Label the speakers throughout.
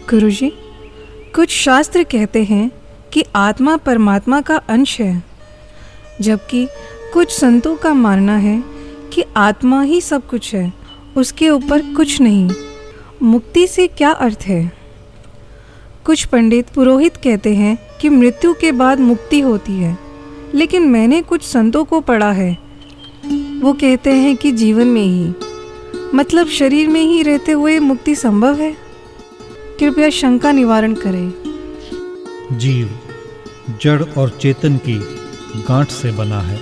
Speaker 1: गुरुजी, कुछ शास्त्र कहते हैं कि आत्मा परमात्मा का अंश है, जबकि कुछ संतों का मानना है कि आत्मा ही सब कुछ है, उसके ऊपर कुछ नहीं। मुक्ति से क्या अर्थ है? कुछ पंडित पुरोहित कहते हैं कि मृत्यु के बाद मुक्ति होती है, लेकिन मैंने कुछ संतों को पढ़ा है, वो कहते हैं कि जीवन में ही, मतलब शरीर में ही रहते हुए मुक्ति संभव है। कृपया शंका निवारण करें।
Speaker 2: जीव जड़ और चेतन की गांठ से बना है।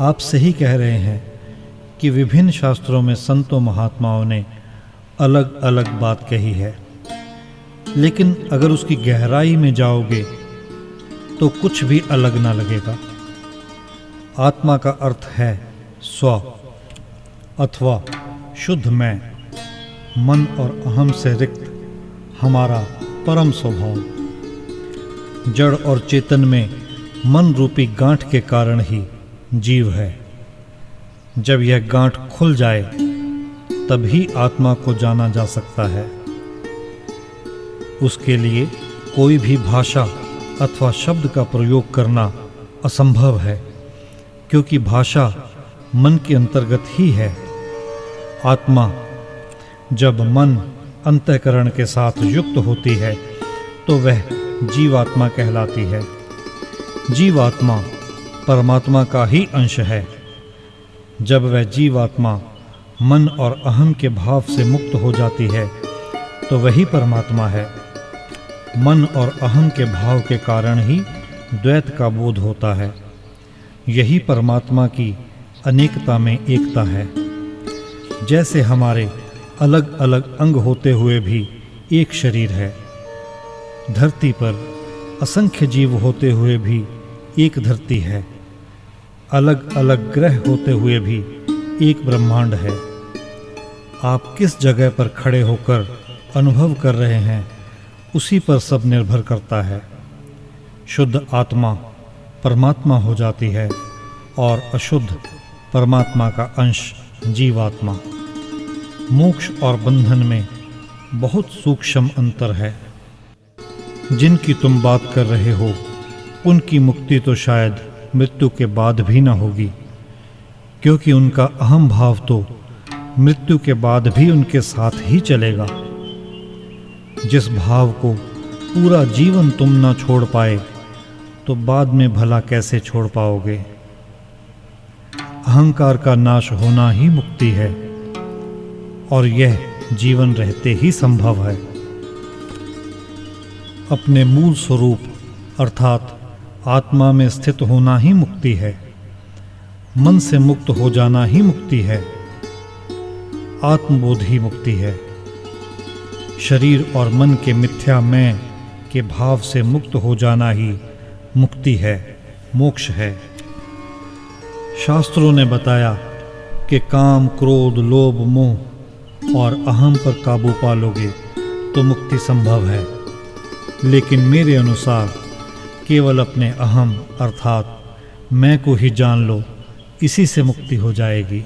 Speaker 2: आप सही कह रहे हैं कि विभिन्न शास्त्रों में संतों महात्माओं ने अलग अलग बात कही है, लेकिन अगर उसकी गहराई में जाओगे तो कुछ भी अलग ना लगेगा। आत्मा का अर्थ है स्व अथवा शुद्ध मैं, मन और अहम से रिक्त हमारा परम स्वभाव। जड़ और चेतन में मन रूपी गांठ के कारण ही जीव है। जब यह गांठ खुल जाए तभी आत्मा को जाना जा सकता है। उसके लिए कोई भी भाषा अथवा शब्द का प्रयोग करना असंभव है, क्योंकि भाषा मन के अंतर्गत ही है। आत्मा जब मन अंतःकरण के साथ युक्त होती है तो वह जीवात्मा कहलाती है। जीवात्मा परमात्मा का ही अंश है। जब वह जीवात्मा मन और अहम के भाव से मुक्त हो जाती है तो वही परमात्मा है। मन और अहम के भाव के कारण ही द्वैत का बोध होता है। यही परमात्मा की अनेकता में एकता है। जैसे हमारे अलग अलग अंग होते हुए भी एक शरीर है, धरती पर असंख्य जीव होते हुए भी एक धरती है, अलग अलग ग्रह होते हुए भी एक ब्रह्मांड है। आप किस जगह पर खड़े होकर अनुभव कर रहे हैं, उसी पर सब निर्भर करता है। शुद्ध आत्मा परमात्मा हो जाती है और अशुद्ध परमात्मा का अंश जीवात्मा। मोक्ष और बंधन में बहुत सूक्ष्म अंतर है। जिनकी तुम बात कर रहे हो उनकी मुक्ति तो शायद मृत्यु के बाद भी न होगी, क्योंकि उनका अहम भाव तो मृत्यु के बाद भी उनके साथ ही चलेगा। जिस भाव को पूरा जीवन तुम न छोड़ पाए तो बाद में भला कैसे छोड़ पाओगे? अहंकार का नाश होना ही मुक्ति है, और यह जीवन रहते ही संभव है। अपने मूल स्वरूप अर्थात आत्मा में स्थित होना ही मुक्ति है। मन से मुक्त हो जाना ही मुक्ति है। आत्मबोध ही मुक्ति है। शरीर और मन के मिथ्या मैं के भाव से मुक्त हो जाना ही मुक्ति है, मोक्ष है। शास्त्रों ने बताया कि काम, क्रोध, लोभ, मोह और अहम पर काबू पा लोगे तो मुक्ति संभव है, लेकिन मेरे अनुसार केवल अपने अहम अर्थात मैं को ही जान लो, इसी से मुक्ति हो जाएगी।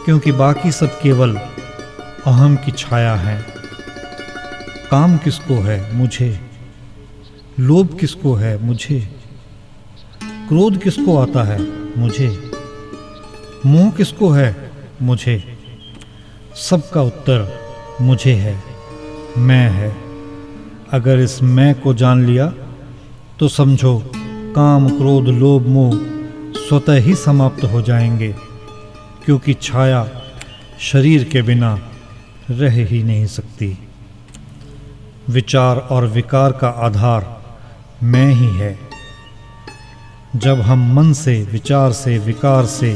Speaker 2: क्योंकि बाकी सब केवल अहम की छाया है। काम किसको है? मुझे। लोभ किसको है? मुझे। क्रोध किसको आता है? मुझे। मोह किसको है? मुझे। सबका उत्तर मुझे है, मैं है। अगर इस मैं को जान लिया तो समझो काम, क्रोध, लोभ, मोह स्वतः ही समाप्त हो जाएंगे, क्योंकि छाया शरीर के बिना रह ही नहीं सकती। विचार और विकार का आधार मैं ही है। जब हम मन से, विचार से, विकार से,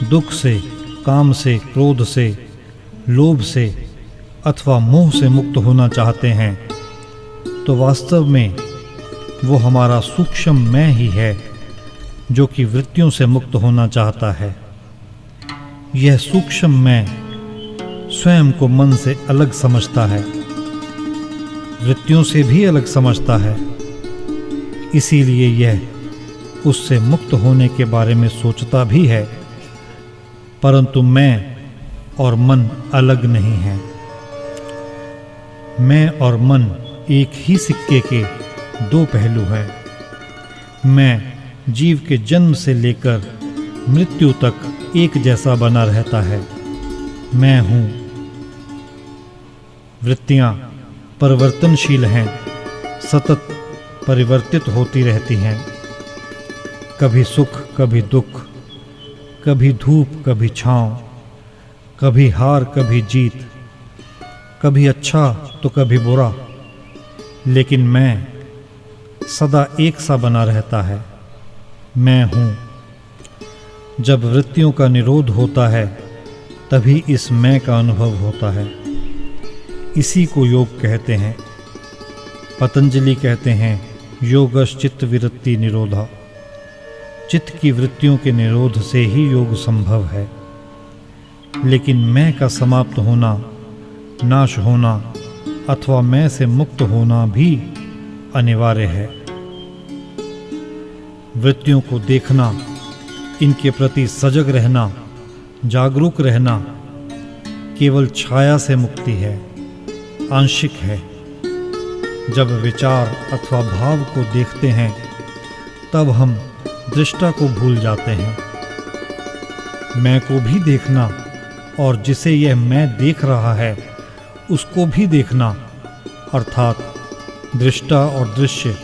Speaker 2: दुख से, काम से, क्रोध से, लोभ से अथवा मोह से मुक्त होना चाहते हैं तो वास्तव में वो हमारा सूक्ष्म मैं ही है, जो कि वृत्तियों से मुक्त होना चाहता है। यह सूक्ष्म मैं स्वयं को मन से अलग समझता है, वृत्तियों से भी अलग समझता है। इसीलिए यह उससे मुक्त होने के बारे में सोचता भी है, परंतु मैं और मन अलग नहीं है। मैं और मन एक ही सिक्के के दो पहलू हैं। मैं जीव के जन्म से लेकर मृत्यु तक एक जैसा बना रहता है। मैं हूँ। वृत्तियाँ परिवर्तनशील हैं, सतत परिवर्तित होती रहती हैं। कभी सुख कभी दुख, कभी धूप कभी छाँव, कभी हार कभी जीत, कभी अच्छा तो कभी बुरा, लेकिन मैं सदा एक सा बना रहता है। मैं हूँ। जब वृत्तियों का निरोध होता है तभी इस मैं का अनुभव होता है। इसी को योग कहते हैं। पतंजलि कहते हैं योगश्च चित्त विरक्ति निरोधा। चित्त की वृत्तियों के निरोध से ही योग संभव है। लेकिन मैं का समाप्त होना, नाश होना अथवा मैं से मुक्त होना भी अनिवार्य है। वृत्तियों को देखना, इनके प्रति सजग रहना, जागरूक रहना केवल छाया से मुक्ति है, आंशिक है। जब विचार अथवा भाव को देखते हैं तब हम दृष्टा को भूल जाते हैं। मैं को भी देखना और जिसे यह मैं देख रहा है उसको भी देखना, अर्थात दृष्टा और दृश्य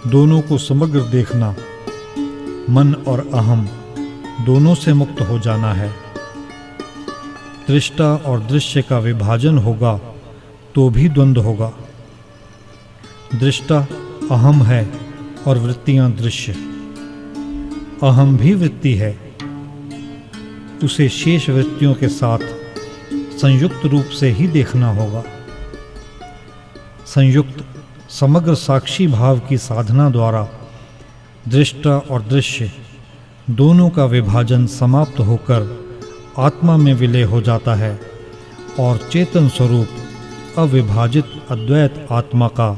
Speaker 2: दोनों को समग्र देखना। मन और अहम दोनों से मुक्त हो जाना है। दृष्टा और दृश्य का विभाजन होगा तो भी द्वंद्व होगा। दृष्टा अहम है और वृत्तियां दृश्य। अहम भी वृत्ति है, उसे शेष वृत्तियों के साथ संयुक्त रूप से ही देखना होगा। संयुक्त समग्र साक्षी भाव की साधना द्वारा दृष्टा और दृश्य दोनों का विभाजन समाप्त होकर आत्मा में विलय हो जाता है और चेतन स्वरूप अविभाजित अद्वैत आत्मा का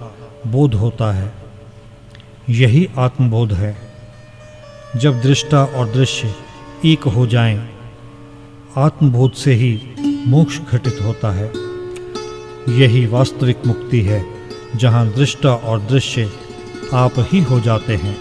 Speaker 2: बोध होता है। यही आत्मबोध है। जब दृष्टा और दृश्य एक हो जाएं, आत्मबोध से ही मोक्ष घटित होता है। यही वास्तविक मुक्ति है, जहाँ दृष्टा और दृश्य आप ही हो जाते हैं।